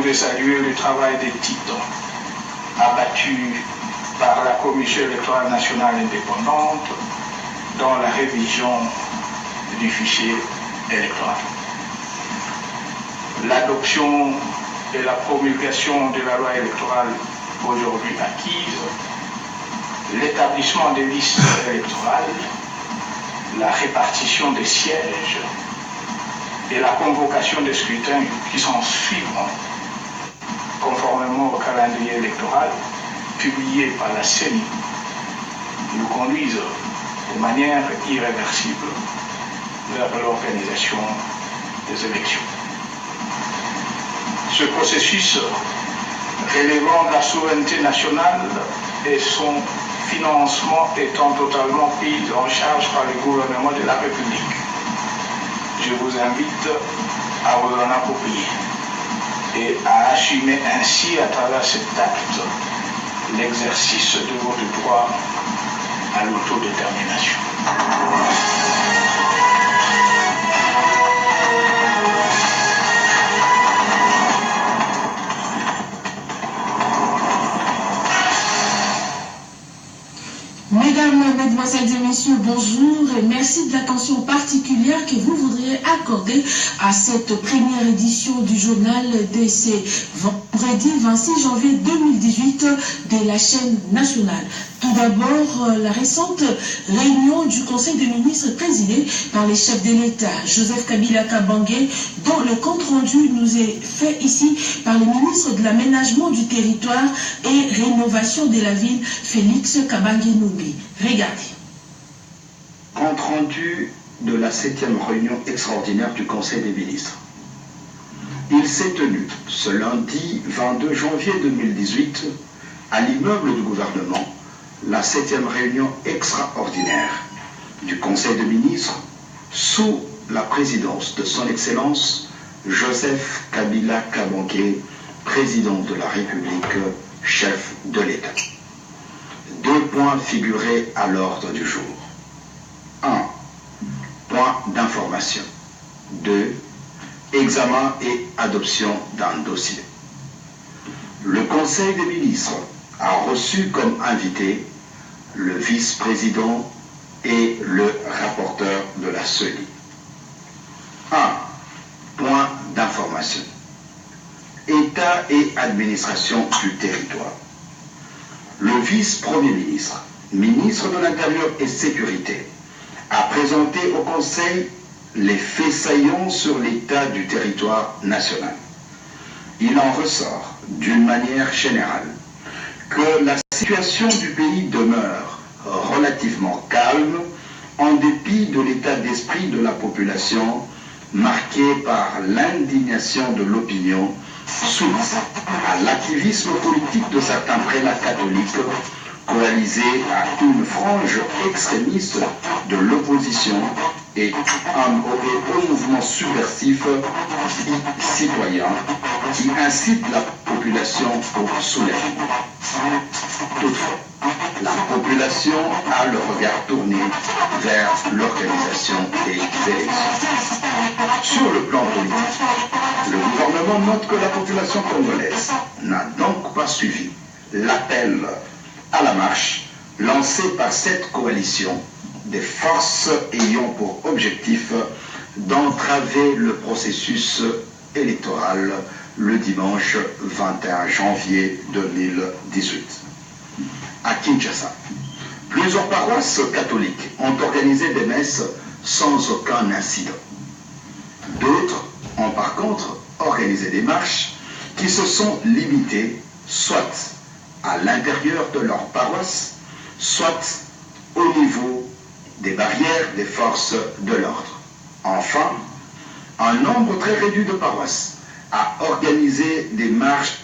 voudrais saluer le travail des titres abattu par la Commission électorale nationale indépendante dans la révision du fichier électoral. L'adoption et la promulgation de la loi électorale aujourd'hui acquise, l'établissement des listes électorales, la répartition des sièges et la convocation des scrutins qui s'en suivront conformément au calendrier électoral publié par la CENI nous conduisent de manière irréversible vers l'organisation des élections. Ce processus relevant de la souveraineté nationale et son financement étant totalement pris en charge par le gouvernement de la République, je vous invite à vous en approprier et à assumer ainsi à travers cet acte l'exercice de votre droit à l'autodétermination. Mesdames, Mesdemoiselles et Messieurs, bonjour et merci de l'attention particulière que vous voudriez accorder à cette première édition du journal de ce vendredi 26 janvier 2018 de la chaîne nationale. Tout d'abord, la récente réunion du Conseil des ministres présidée par les chefs de l'État, Joseph Kabila Kabange, dont le compte-rendu nous est fait ici par le ministre de l'Aménagement du Territoire et Rénovation de la Ville, Félix Kabange-Numbi. Regardez. Compte-rendu de la 7e réunion extraordinaire du Conseil des ministres. Il s'est tenu ce lundi 22 janvier 2018 à l'immeuble du gouvernement la 7e réunion extraordinaire du Conseil des ministres sous la présidence de son Excellence Joseph Kabila Kabange, président de la République, chef de l'État. 2 points figuraient à l'ordre du jour. 1. Point d'information. 2. Examen et adoption d'un dossier. Le Conseil des ministres a reçu comme invité le vice-président et le rapporteur de la CENI. 1. Point d'information. État et administration du territoire. Le vice-premier ministre, ministre de l'Intérieur et Sécurité, a présenté au Conseil les faits saillants sur l'état du territoire national. Il en ressort, d'une manière générale, que la situation du pays demeure relativement calme en dépit de l'état d'esprit de la population marqué par l'indignation de l'opinion suite à l'activisme politique de certains prélats catholiques coalisés à une frange extrémiste de l'opposition et au mouvement subversif citoyen qui incite la population au soulèvement. Toutefois, la population a le regard tourné vers l'organisation des élections. Sur le plan politique, le gouvernement note que la population congolaise n'a donc pas suivi l'appel à la marche lancé par cette coalition des forces ayant pour objectif d'entraver le processus électoral le dimanche 21 janvier 2018. À Kinshasa, plusieurs paroisses catholiques ont organisé des messes sans aucun incident. D'autres ont par contre organisé des marches qui se sont limitées soit à l'intérieur de leur paroisse, soit au niveau des barrières des forces de l'ordre. Enfin, un nombre très réduit de paroisses a organisé des marches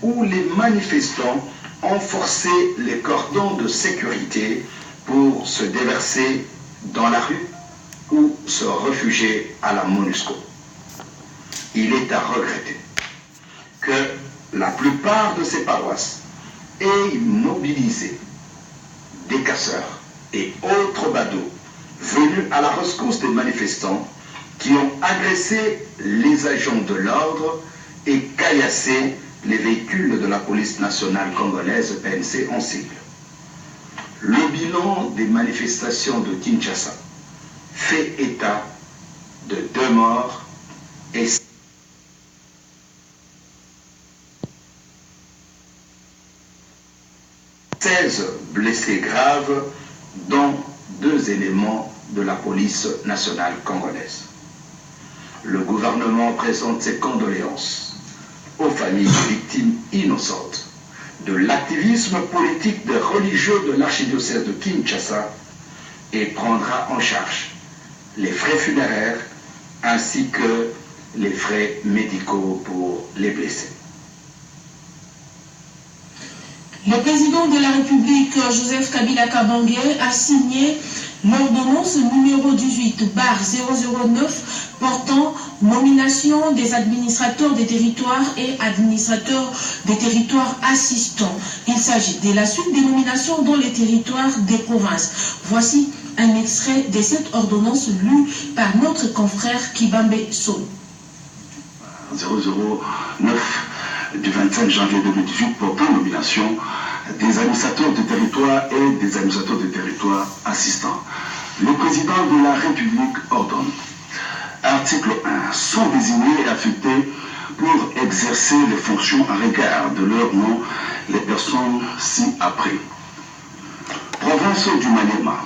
où les manifestants ont forcé les cordons de sécurité pour se déverser dans la rue ou se réfugier à la MONUSCO. Il est à regretter que la plupart de ces paroisses aient mobilisé des casseurs et autres badauds venus à la rescousse des manifestants qui ont agressé les agents de l'ordre et caillassé les véhicules de la police nationale congolaise, PNC en sigle. Le bilan des manifestations de Kinshasa fait état de 2 morts et 16 blessés graves, dont 2 éléments de la police nationale congolaise. Le gouvernement présente ses condoléances aux familles de victimes innocentes de l'activisme politique des religieux de l'archidiocèse de Kinshasa et prendra en charge les frais funéraires ainsi que les frais médicaux pour les blessés. Le président de la République, Joseph Kabila Kabange, a signé l'ordonnance numéro 18/009 portant nomination des administrateurs des territoires et administrateurs des territoires assistants. Il s'agit de la suite des nominations dans les territoires des provinces. Voici un extrait de cette ordonnance lue par notre confrère Kibambe So. 009 du 25 janvier 2018 portant nomination des administrateurs de territoire et des administrateurs de territoire assistants. Le président de la République ordonne. Article 1. Sont désignés et affectés pour exercer les fonctions en regard de leur nom les personnes ci-après. Province du Maniema.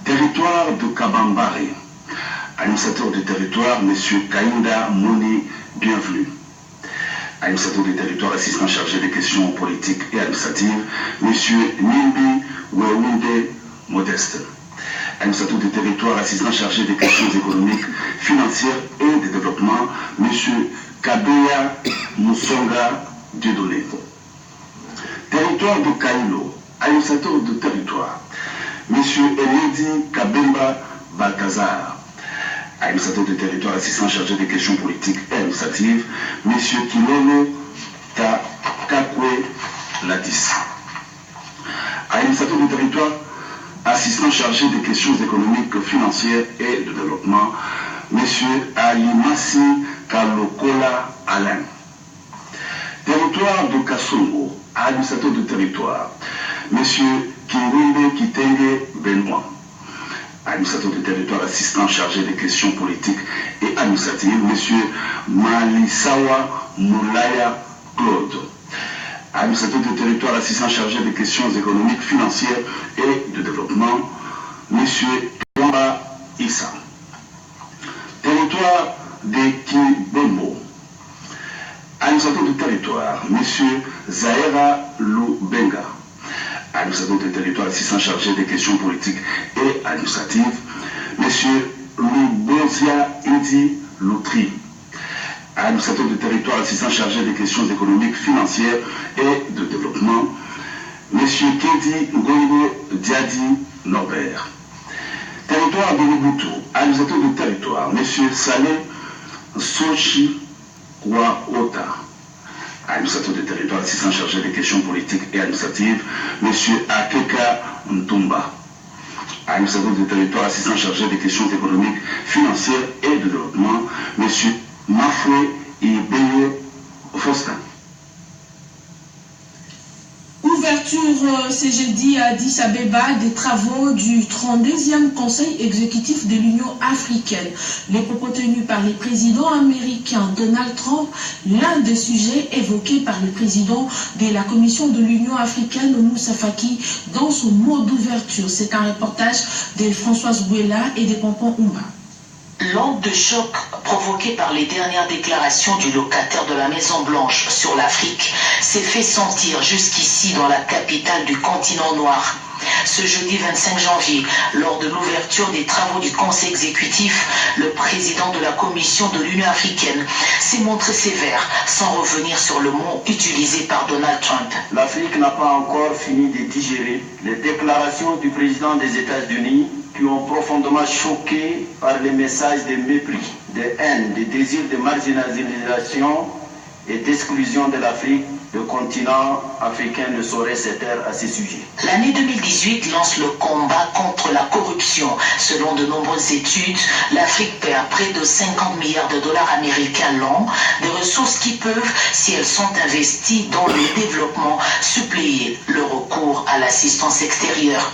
Territoire de Kabambare. Administrateur du territoire, M. Kainda Moni, bienvenue. Administrateur du territoire assistant chargé des questions politiques et administratives, M. Nimbi Wewunde Modeste. Administrateur du territoire assistant chargé des questions économiques, financières et de développement, M. Kabeya Moussonga Dieudonné. Territoire de Kailo, administrateur du territoire, M. Elidi Kabemba Balthazar. Administrateur du territoire assistant chargé des questions politiques et administratives, M. Kilolo Kakwe Ladis. Administrateur du territoire assistant chargé des questions économiques, financières et de développement, M. Alimasi Kalokola Alain. Territoire de Kassongo, administrateur du territoire, M. Kiwinde Kitenge Benoît. Administrateur du territoire assistant chargé des questions politiques et administratives, M. Malisawa Moulaya Claude. Administrateur du territoire assistant chargé des questions économiques, financières et de développement, M. Twamba Issa. Territoire de Kibombo. Administrateur du territoire, M. Zahera Lubenga. Administrateur du territoire assistant chargé des questions politiques et administratives, M. Lubozia Idi Loutri. Administrateur du territoire assistant chargé des questions économiques, financières et de développement, M. Kedi Ngongo Diadi Norbert. Territoire de Lubutu, administrateur du territoire, M. Saleh Sochi Waota. Administrateur du territoire assistant chargé des questions politiques et administratives, M. Akeka Ntumba. Administrateur du territoire assistant chargé des questions économiques, financières et de développement, M. Mafoué Ibeye Faustin. Ouverture ce jeudi à Addis Abeba des travaux du 32e Conseil exécutif de l'Union africaine. Les propos tenus par le président américain Donald Trump, l'un des sujets évoqués par le président de la Commission de l'Union africaine, Moussa Faki, dans son mot d'ouverture. C'est un reportage de Françoise Bouela et de Pompon Oumba. L'onde de choc provoquée par les dernières déclarations du locataire de la Maison-Blanche sur l'Afrique s'est fait sentir jusqu'ici dans la capitale du continent noir. Ce jeudi 25 janvier, lors de l'ouverture des travaux du Conseil exécutif, le président de la Commission de l'Union africaine s'est montré sévère, sans revenir sur le mot utilisé par Donald Trump. L'Afrique n'a pas encore fini de digérer les déclarations du président des États-Unis qui ont profondément choqué par les messages de mépris, de haine, de désir de marginalisation et d'exclusion de l'Afrique, le continent africain ne saurait se taire à ces sujets. L'année 2018 lance le combat contre la corruption. Selon de nombreuses études, l'Afrique perd près de 50 milliards de dollars américains l'an, des ressources qui peuvent, si elles sont investies dans le développement, suppléer le recours à l'assistance extérieure.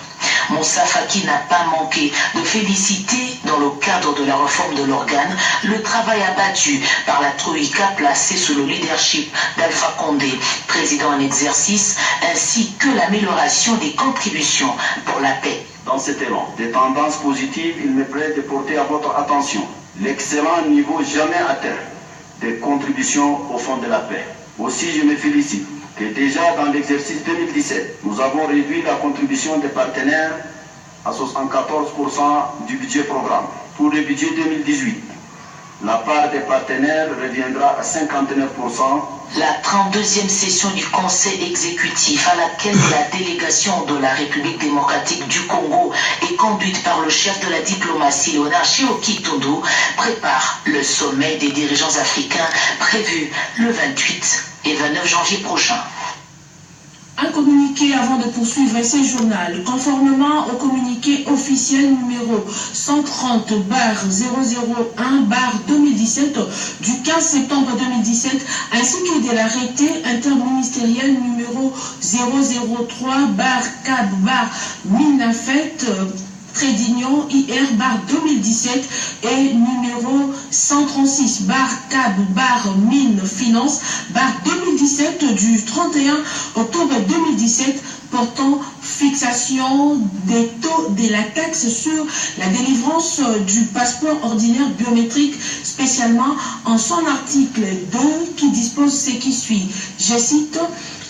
Moussa Faki n'a pas manqué de féliciter, dans le cadre de la réforme de l'organe, le travail abattu par la Troïka placée sous le leadership d'Alpha Condé, président en exercice, ainsi que l'amélioration des contributions pour la paix. Dans cet élan, des tendances positives, il me plaît de porter à votre attention l'excellent niveau jamais atteint des contributions au Fonds de la paix. Aussi, je me félicite que déjà dans l'exercice 2017, nous avons réduit la contribution des partenaires à 74% du budget programme. Pour le budget 2018, la part des partenaires reviendra à 59%. La 32e session du Conseil exécutif à laquelle la délégation de la République démocratique du Congo est conduite par le chef de la diplomatie, Léonard Chioki Tondo, prépare le sommet des dirigeants africains prévu le 28 et 29 janvier prochain. Un communiqué avant de poursuivre ce journal. Conformément au communiqué officiel numéro 130/001/2017 du 15 septembre 2017 ainsi que de l'arrêté interministériel numéro 003/4/Minafet Trédignon IR/2017 et numéro 136/CAB/Mine Finance/2017 du 31 octobre 2017 portant fixation des taux de la taxe sur la délivrance du passeport ordinaire biométrique, spécialement en son article 2 qui dispose ce qui suit. Je cite: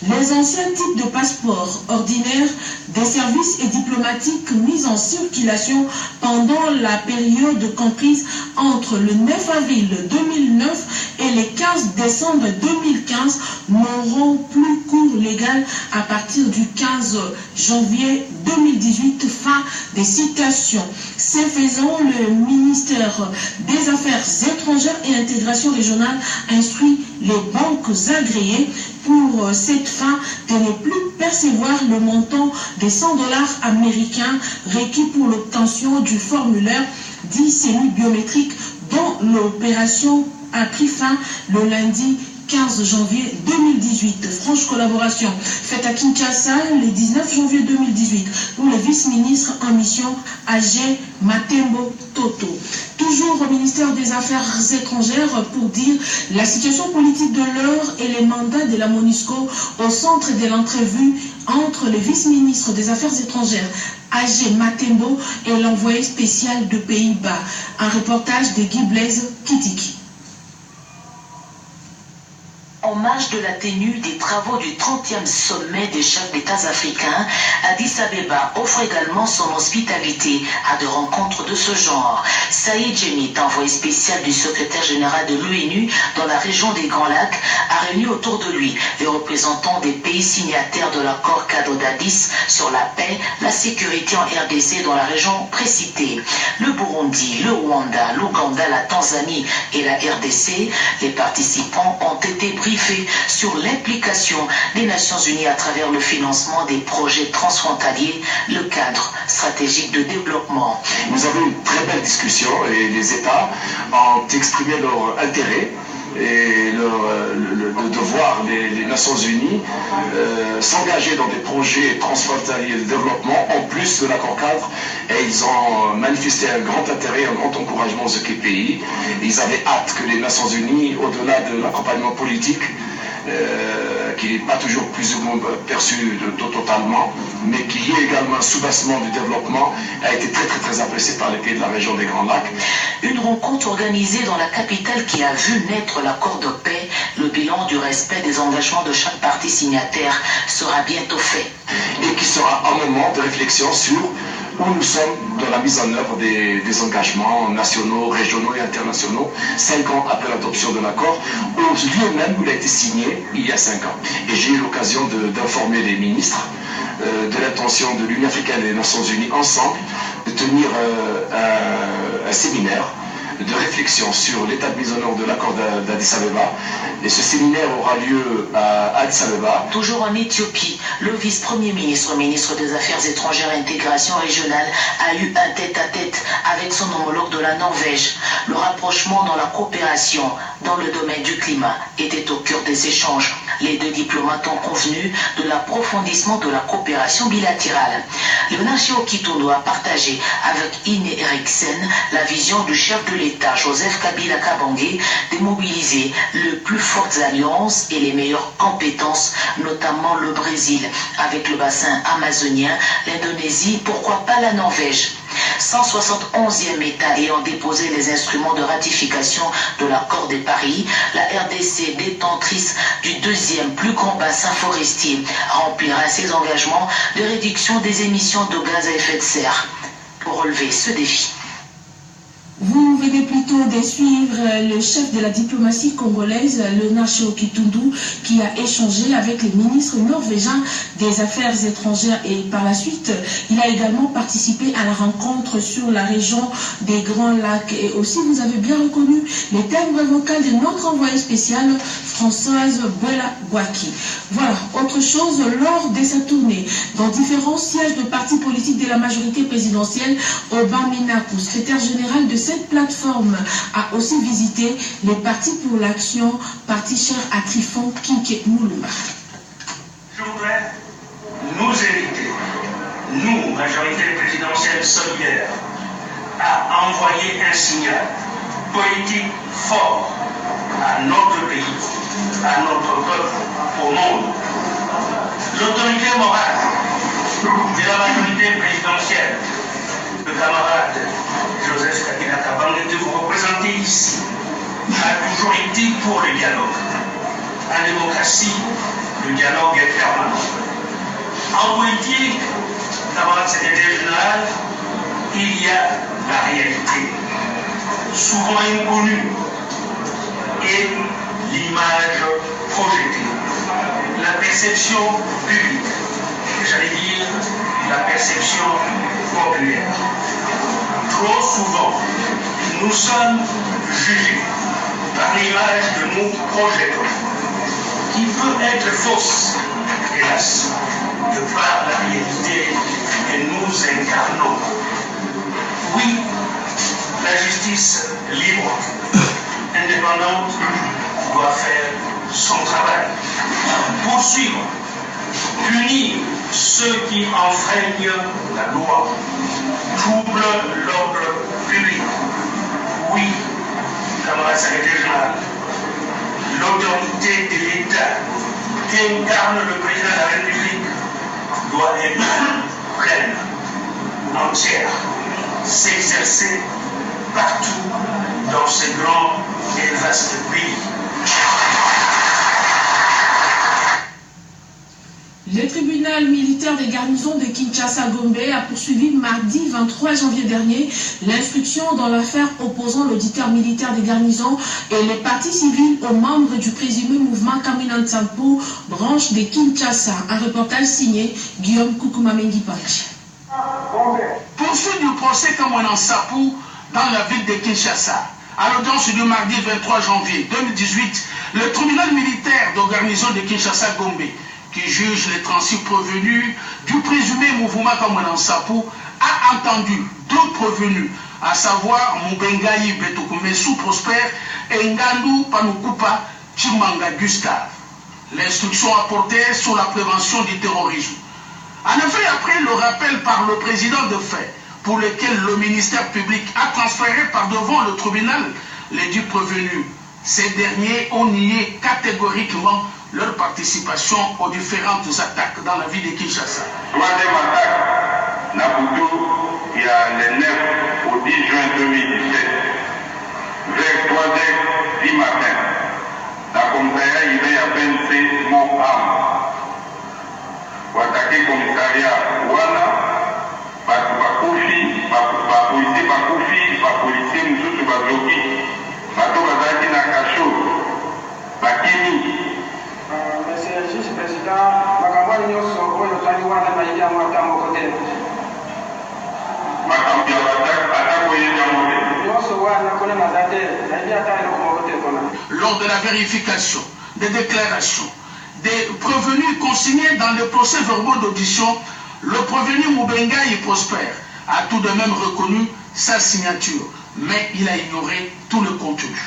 les anciens types de passeports ordinaires des services et diplomatiques mis en circulation pendant la période comprise entre le 9 avril 2009 et le 15 décembre 2015 n'auront plus cours légal à partir du 15 janvier 2018. Fin des citations. Ce faisant, le ministère des Affaires étrangères et intégration régionale instruit les banques agréées pour cette fin de ne plus percevoir le montant des 100 $ américains requis pour l'obtention du formulaire dit semi-biométrique dont l'opération a pris fin le lundi 15 janvier 2018. Franche collaboration faite à Kinshasa le 19 janvier 2018 pour le vice-ministre en mission AG Matembo Toto. Toujours au ministère des Affaires étrangères pour dire la situation politique de l'heure et les mandats de la MONUSCO au centre de l'entrevue entre le vice-ministre des Affaires étrangères AG Matembo et l'envoyé spécial de Pays-Bas. Un reportage de Guy Blaise Kitiki. En marge de la tenue des travaux du 30e sommet des chefs d'État africains, Addis Abeba offre également son hospitalité à de rencontres de ce genre. Saïd Djemit, envoyé spécial du secrétaire général de l'ONU dans la région des Grands Lacs, a réuni autour de lui les représentants des pays signataires de l'accord cadre d'Addis sur la paix, la sécurité en RDC dans la région précitée. Le Burundi, le Rwanda, l'Ouganda, la Tanzanie et la RDC, les participants ont été briefés sur l'implication des Nations Unies à travers le financement des projets transfrontaliers, le cadre stratégique de développement. Nous avons une très belle discussion et les États ont exprimé leur intérêt et de voir les Nations Unies s'engager dans des projets transfrontaliers de développement en plus de l'accord cadre, et ils ont manifesté un grand intérêt, un grand encouragement aux pays. Ils avaient hâte que les Nations Unies, au-delà de l'accompagnement politique, qui n'est pas toujours plus ou moins perçu totalement, mais qui y ait également un soubassement du développement, a été très apprécié par les pays de la région des Grands Lacs. Une rencontre organisée dans la capitale qui a vu naître l'accord de paix. Le bilan du respect des engagements de chaque partie signataire sera bientôt fait. Et qui sera un moment de réflexion sur où nous sommes dans la mise en œuvre des engagements nationaux, régionaux et internationaux, 5 ans après l'adoption de l'accord, au lieu même où il a été signé il y a 5 ans. Et j'ai eu l'occasion d'informer les ministres de l'intention de l'Union africaine et des Nations Unies ensemble de tenir un séminaire de réflexion sur l'état de mise en œuvre de l'accord d'Addis Abeba. Et ce séminaire aura lieu à Addis Abeba. Toujours en Éthiopie, le vice-premier ministre, ministre des Affaires étrangères et intégration régionale, a eu un tête-à-tête avec son homologue de la Norvège. Le rapprochement dans la coopération dans le domaine du climat était au cœur des échanges. Les deux diplomates ont convenu de l'approfondissement de la coopération bilatérale. Léonard Chiokitondo a partagé avec Ine Eriksen la vision du chef de l'État, Joseph Kabila Kabange, de mobiliser les plus fortes alliances et les meilleures compétences, notamment le Brésil, avec le bassin amazonien, l'Indonésie, pourquoi pas la Norvège. 171e État ayant déposé les instruments de ratification de l'accord de Paris, la RDC, détentrice du deuxième plus grand bassin forestier, remplira ses engagements de réduction des émissions de gaz à effet de serre. Pour relever ce défi, vous venez plutôt de suivre le chef de la diplomatie congolaise, Léonard Chiokitondo, qui a échangé avec les ministres norvégiens des Affaires étrangères et par la suite, il a également participé à la rencontre sur la région des Grands Lacs. Et aussi, vous avez bien reconnu les timbres vocales de notre envoyée spéciale, Françoise Bella-Bouaki. Voilà, autre chose, lors de sa tournée dans différents sièges de partis politiques de la majorité présidentielle, Aubin Minakou, secrétaire général de cette plateforme, a aussi visité les partis pour l'action, parti cher à Trifon Kinké Moulouma. Je voudrais nous inviter, nous, majorité présidentielle solidaire, à envoyer un signal politique fort à notre pays, à notre peuple, au monde. L'autorité morale de la majorité présidentielle, le camarade Joseph Kabila Kabange, de vous représenter ici, a toujours été pour le dialogue. En démocratie, le dialogue est permanent. En politique, camarade secrétaire général, il y a la réalité, souvent inconnue, et l'image projetée, la perception publique, j'allais dire la perception populaire. Trop souvent, nous sommes jugés par l'image que nous projetons, qui peut être fausse, hélas, de par la réalité que nous incarnons. Oui, la justice libre, indépendante, doit faire son travail. Poursuivre, punir ceux qui enfreignent la loi, troublent l'ordre public. Oui, camarade secrétaire général, l'autorité de l'État qu'incarne le président de la République doit être pleine, entière, s'exercer partout dans ce grand et vaste pays. Le tribunal militaire des garnisons de Kinshasa-Gombe a poursuivi mardi 23 janvier dernier l'instruction dans l'affaire opposant l'auditeur militaire des garnisons et les partis civils aux membres du présumé mouvement Kamina Nsapu, branche de Kinshasa. Un reportage signé Guillaume Koukoumamengi-Pachi. Poursuite du procès Kamina Nsapu dans la ville de Kinshasa. À l'audience du mardi 23 janvier 2018, le tribunal militaire de garnison de Kinshasa-Gombe, qui juge les transits prévenus du présumé mouvement Kamina Nsapu, a entendu deux prévenus, à savoir Mubengayi Betokumesu Prosper et Ngandu Panukupa Chimanga Gustave. L'instruction a porté sur la prévention du terrorisme. En effet, après le rappel par le président de fait, pour lequel le ministère public a transféré par devant le tribunal les dits prévenus, ces derniers ont nié catégoriquement leur participation aux différentes attaques dans la ville de Kinshasa. Troisième attaque, Nabuto, il y a le 9 au 10 juin 2017, vers 3h du matin, la commissariat il y a 26 morts armes. Pour attaquer le commissariat Wana, policier Moussou Bazoki, bato bazaki na kasho, bakini. Monsieur le juge président, makambo nyonso oyo tali wana bayibi yango ata moko te. Makambo ya atako yeba moko. Nyonso wana kona lors de la vérification des déclarations des prévenus consignés dans les procès-verbaux d'audition, le prévenu Moubengaï Prosper a tout de même reconnu sa signature, mais il a ignoré tout le contenu.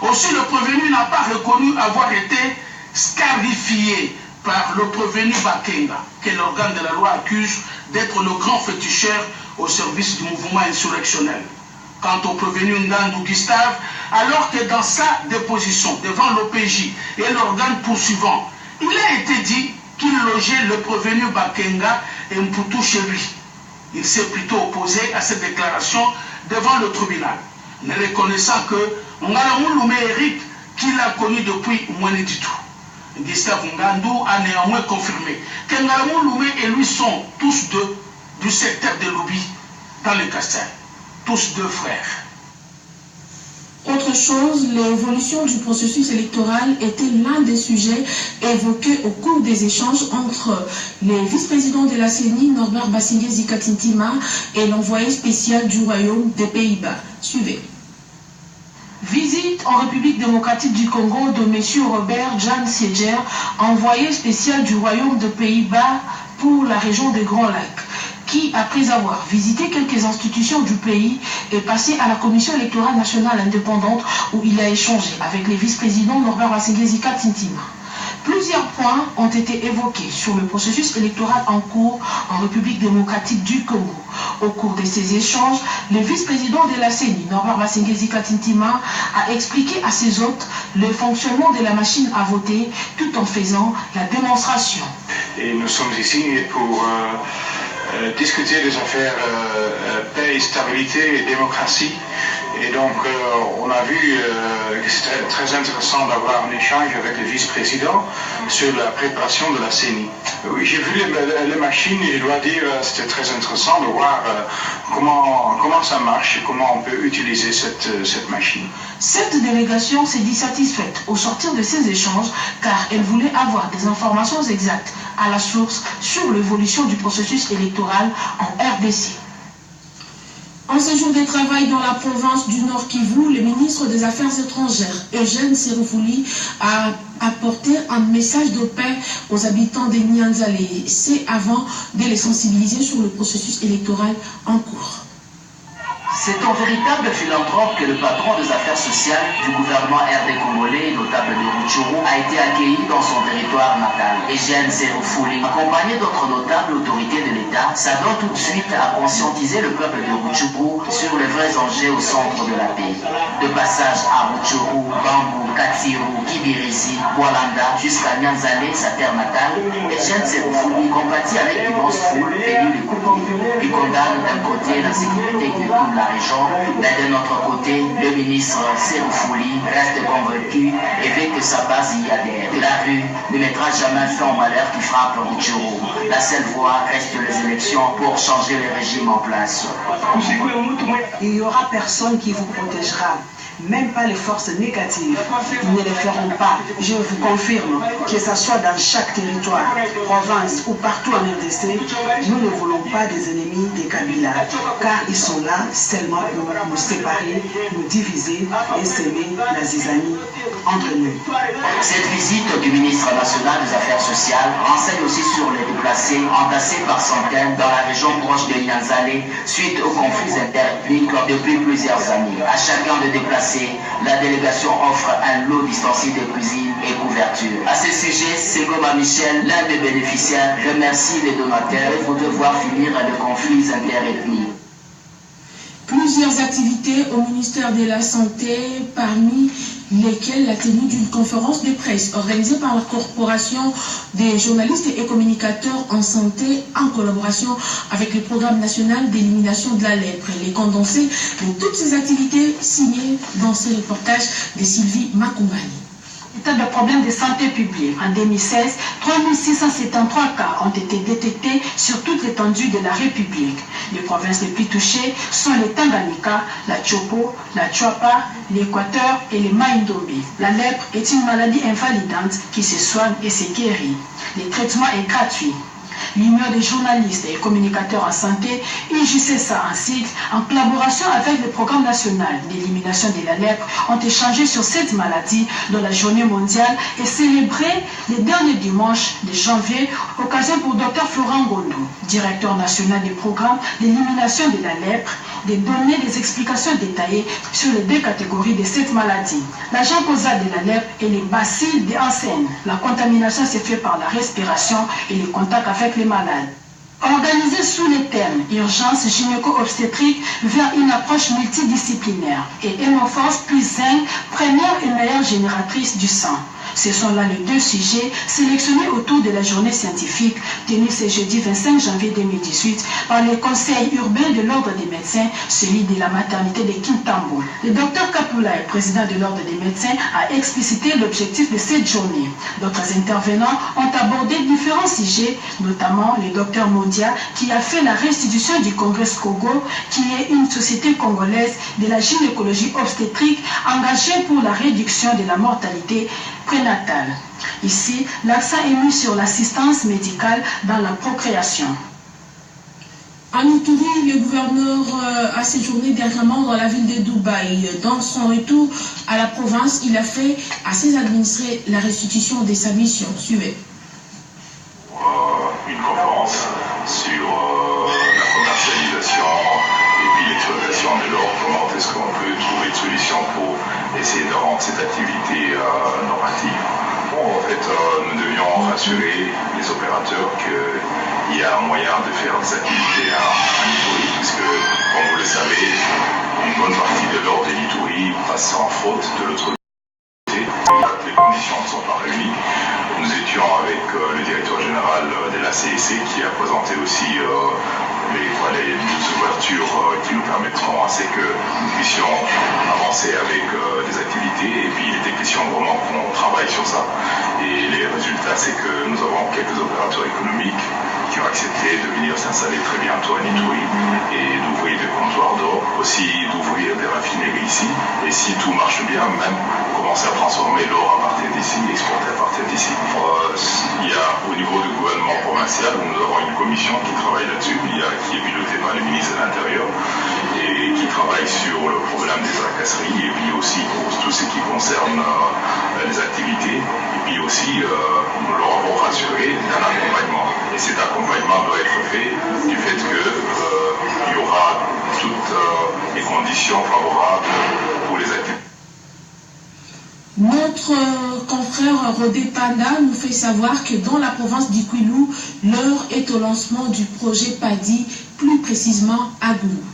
Aussi, le prévenu n'a pas reconnu avoir été scarifié par le prévenu Bakenga, que l'organe de la loi accuse d'être le grand féticheur au service du mouvement insurrectionnel. Quant au prévenu Ngandou Gustave, alors que dans sa déposition devant l'OPJ et l'organe poursuivant, il a été dit qu'il logeait le prévenu Bakenga et Mputu chez lui. Il s'est plutôt opposé à cette déclaration devant le tribunal, ne reconnaissant que Ngalamoulou Eric, qu'il a connu depuis moins du tout. Gustave Ngandou a néanmoins confirmé que Ngalamoulou et lui sont tous deux du secteur de Loubi dans le Castel, tous deux frères. Autre chose, l'évolution du processus électoral était l'un des sujets évoqués au cours des échanges entre les vice-présidents de la CENI, Norbert Bassingué Zikatintima, et l'envoyé spécial du Royaume des Pays-Bas. Suivez. Visite en République démocratique du Congo de M. Robert Jan Siedger, envoyé spécial du Royaume des Pays-Bas pour la région des Grands Lacs, qui, après avoir visité quelques institutions du pays, est passé à la Commission électorale nationale indépendante où il a échangé avec les vice-présidents Norbert Bassingué Zikatintima. Plusieurs points ont été évoqués sur le processus électoral en cours en République démocratique du Congo. Au cours de ces échanges, le vice-président de la CENI, Norbert Bassingué Zikatintima, a expliqué à ses hôtes le fonctionnement de la machine à voter tout en faisant la démonstration. Et nous sommes ici pour discuter des affaires paix, stabilité et démocratie. Et donc, on a vu que c'était très intéressant d'avoir un échange avec le vice-président sur la préparation de la CENI. Oui, j'ai vu les machines et je dois dire c'était très intéressant de voir comment ça marche et comment on peut utiliser cette machine. Cette délégation s'est dit satisfaite au sortir de ces échanges car elle voulait avoir des informations exactes à la source sur l'évolution du processus électoral en RDC. En séjour de travail dans la province du Nord Kivu, le ministre des Affaires étrangères, Eugène Seroufouli, a apporté un message de paix aux habitants de Nyanzale. C'est avant de les sensibiliser sur le processus électoral en cours. C'est un véritable philanthrope que le patron des affaires sociales du gouvernement RD congolais, notable de Rutshuru, a été accueilli dans son territoire natal. Eugène Seroufouli, accompagné d'autres notables autorités de l'État, s'adonne tout de suite à conscientiser le peuple de Rutshuru sur les vrais enjeux au centre de la paix. De passage à Rutshuru, Bambou, Katsiru, Kibirizi, Boalanda, jusqu'à Nyanzale, sa terre natale, Eugène Seroufouli compatit avec l'immense foule venue les couper. Il condamne d'un côté la sécurité de toute la région, mais de notre côté, le ministre Seroufouli reste convaincu et veut que sa base y adhère. La rue ne mettra jamais fin au malheur qui frappe Rutshuru. La seule voie reste les élections pour changer le régime en place. Il n'y aura personne qui vous protégera. Même pas les forces négatives. Ils ne le feront pas. Je vous confirme, que ce soit dans chaque territoire, province ou partout en RDC, nous ne voulons pas des ennemis des Kabila, car ils sont là seulement pour nous séparer, nous diviser et s'aimer la zizanie entre nous. Cette visite du ministre national des Affaires sociales renseigne aussi sur les déplacés entassés par centaines dans la région proche de Nyanzale suite aux conflits interethniques depuis plusieurs années. À chacun de déplacés, la délégation offre un lot d'ustensiles de cuisine et couverture. À ce sujet, Segoma Michel, l'un des bénéficiaires, remercie les donateurs pour devoir finir les conflits interethniques. Plusieurs activités au ministère de la Santé, parmi lesquelles la tenue d'une conférence de presse organisée par la Corporation des journalistes et communicateurs en santé en collaboration avec le Programme national d'élimination de la lèpre. Les condensés de toutes ces activités signées dans ce reportage de Sylvie Makumbani. État de problèmes de santé publique. En 2016, 3673 cas ont été détectés sur toute l'étendue de la République. Les provinces les plus touchées sont les Tanganyika, la Chopo, la Chouapa, l'Équateur et les Maïndombi. La lèpre est une maladie invalidante qui se soigne et se guérit. Le traitement est gratuit. l'Union des journalistes et communicateurs en santé, UJCSA en sigle, en collaboration avec le programme national d'élimination de la lèpre, ont échangé sur cette maladie dans la journée mondiale et célébré le dernier dimanche de janvier, occasion pour Dr Florent Ngondo, directeur national du programme d'élimination de la lèpre, de donner des explications détaillées sur les deux catégories de cette maladie. L'agent causal de la lèpre est les bacilles de Hansen. La contamination se fait par la respiration et le contact avec les malades. Organisé sous les thèmes urgence gynéco-obstétrique vers une approche multidisciplinaire et hémophorce plus zinc, première et meilleure génératrice du sang. Ce sont là les deux sujets sélectionnés autour de la journée scientifique tenue ce jeudi 25 janvier 2018 par le Conseil urbain de l'Ordre des médecins, celui de la maternité de Kintambo. Le docteur Kapoulaï, président de l'Ordre des médecins, a explicité l'objectif de cette journée. D'autres intervenants ont abordé différents sujets, notamment le docteur Mondia qui a fait la restitution du Congrès Kogo, qui est une société congolaise de la gynécologie obstétrique engagée pour la réduction de la mortalité prénatale. Ici, l'accent est mis sur l'assistance médicale dans la procréation. À Ituri, le gouverneur a séjourné dernièrement dans la ville de Dubaï. Dans son retour à la province, il a fait à ses administrés la restitution de sa mission. Suivez. Une conférence sur la commercialisation et puis l'exploitation de l'or. Comment est-ce qu'on peut trouver une solution pour essayer de rendre cette activité normative. Bon, en fait, nous devions rassurer les opérateurs qu'il y a un moyen de faire des activités en Ituri, puisque, comme vous le savez, une bonne partie de l'or de l'Ituri passe sans faute de l'autre côté. Les conditions ne sont pas réunies. Nous étions avec le directeur général de la CEC qui a présenté aussi les ouvertures qui nous permettront à ce que nous puissions avancer avec des activités. Et puis il était question vraiment qu'on travaille sur ça. Et les résultats, c'est que nous avons quelques opérateurs économiques qui ont accepté de venir s'installer très bientôt à Ituri et d'ouvrir des comptoirs d'or, aussi d'ouvrir des raffineries ici. Et si tout marche bien, même commencer à transformer l'or à partir d'ici, exporter à partir d'ici. Il y a au niveau du gouvernement provincial, nous avons une commission qui travaille là-dessus, qui est pilotée par le ministre de l'Intérieur et qui travaille sur le problème des tracasseries et puis aussi pour tout ce qui concerne les activités. Et puis aussi, nous leur avons rassuré d'un accompagnement. Et cet accompagnement doit être fait du fait qu'il y aura toutes les conditions favorables pour les activités. Notre confrère Rodé Panda nous fait savoir que dans la province d'Ikwilu, l'heure est au lancement du projet PADI, plus précisément à Goulou.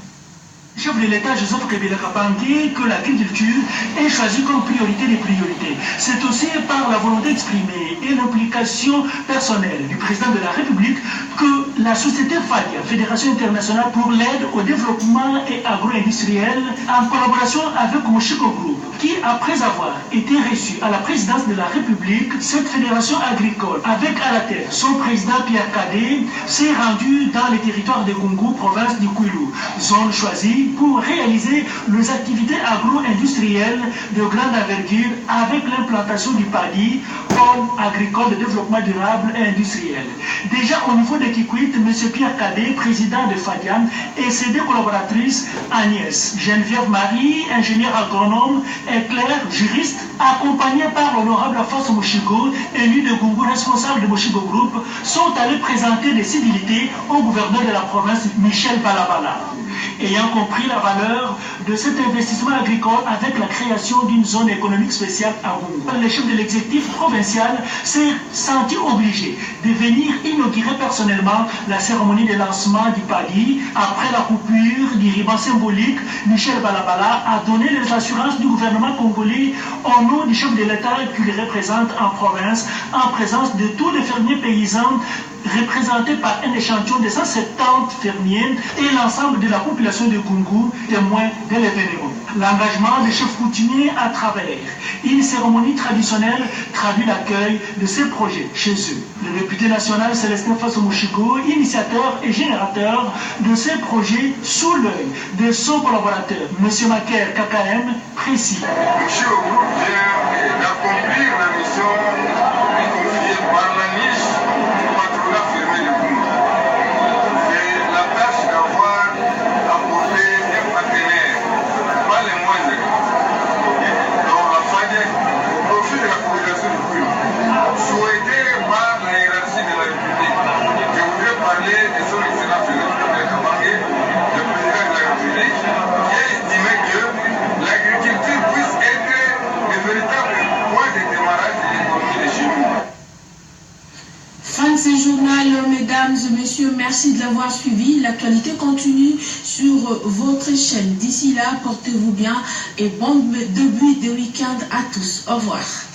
Chef de l'État Joseph Kabila Kabange que l'agriculture est choisie comme priorité des priorités. C'est aussi par la volonté exprimée et l'implication personnelle du président de la République que la société FADIA, Fédération internationale pour l'aide au développement et agro-industriel, en collaboration avec Moshiko Group, qui après avoir été reçu à la présidence de la République, cette fédération agricole, avec à la tête son président Pierre Kadé, s'est rendu dans les territoires de Gungu, province du Kwilu, zone choisie pour réaliser les activités agro-industrielles de grande envergure avec l'implantation du PADI, Pôle agricole de développement durable et industriel. Déjà au niveau de Kikwit, M. Pierre Kadé, président de FADIAN, et ses deux collaboratrices, Agnès, Geneviève Marie, ingénieure agronome, et Claire, juriste, accompagnée par l'honorable Afonso Mochigo, élu de Gungu, responsable de Mochigo Group, sont allés présenter des civilités au gouverneur de la province, Michel Balabala. Ayant compris la valeur de cet investissement agricole avec la création d'une zone économique spéciale à Gungu, le chef de l'exécutif provincial s'est senti obligé de venir inaugurer personnellement la cérémonie de lancement du PADI. Après la coupure du ruban symbolique, Michel Balabala a donné les assurances du gouvernement congolais au nom du chef de l'État qui le représente en province, en présence de tous les fermiers paysans représenté par un échantillon de 170 fermiers et l'ensemble de la population de Gungu, témoins de l'événement. L'engagement des chefs coutumiers à travers une cérémonie traditionnelle traduit l'accueil de ces projets chez eux. Le député national Célestin Faso Mochigo, initiateur et générateur de ces projets sous l'œil de son collaborateur, M. Maker KKM, précis. Monsieur le groupe vient d'accomplir la mission confiée par la niche du patronat fermé de Gungu. ce journal, mesdames et messieurs. Merci de l'avoir suivi. L'actualité continue sur votre chaîne. D'ici là, portez-vous bien et bon début de week-end à tous. Au revoir.